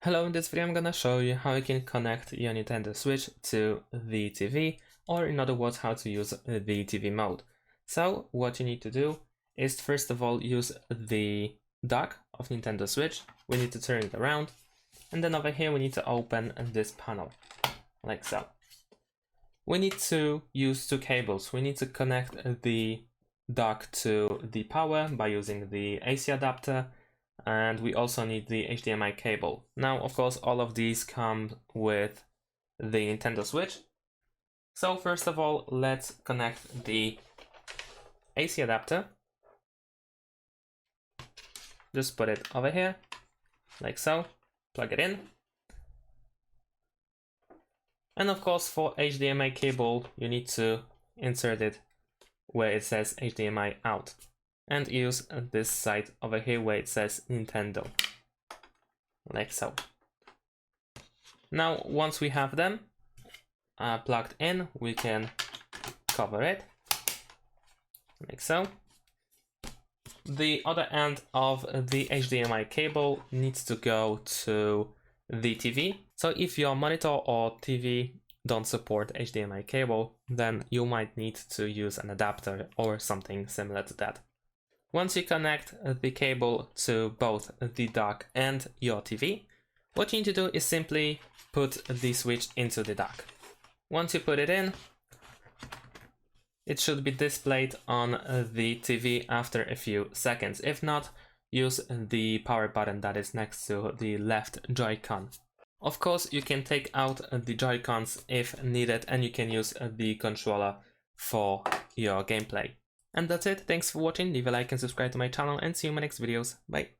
Hello, in this video I'm gonna show you how you can connect your Nintendo Switch to the TV, or in other words, how to use the TV mode. So what you need to do is first of all use the dock of Nintendo Switch. We need to turn it around, and then over here we need to open this panel, like so. We need to use two cables. We need to connect the dock to the power by using the AC adapter, and we also need the HDMI cable. Now, of course, all of these come with the Nintendo Switch. So first of all, let's connect the AC adapter. Just put it over here, like so, plug it in. And of course, for HDMI cable, you need to insert it where it says HDMI out, and use this side over here where it says Nintendo, like so. Now, once we have them plugged in, we can cover it, like so. The other end of the HDMI cable needs to go to the TV. So if your monitor or TV don't support HDMI cable, then you might need to use an adapter or something similar to that. Once you connect the cable to both the dock and your TV, what you need to do is simply put the switch into the dock. Once you put it in, it should be displayed on the TV after a few seconds. If not, use the power button that is next to the left Joy-Con. Of course, you can take out the Joy-Cons if needed, and you can use the controller for your gameplay. And that's it. Thanks for watching. Leave a like and subscribe to my channel, and see you in my next videos. Bye.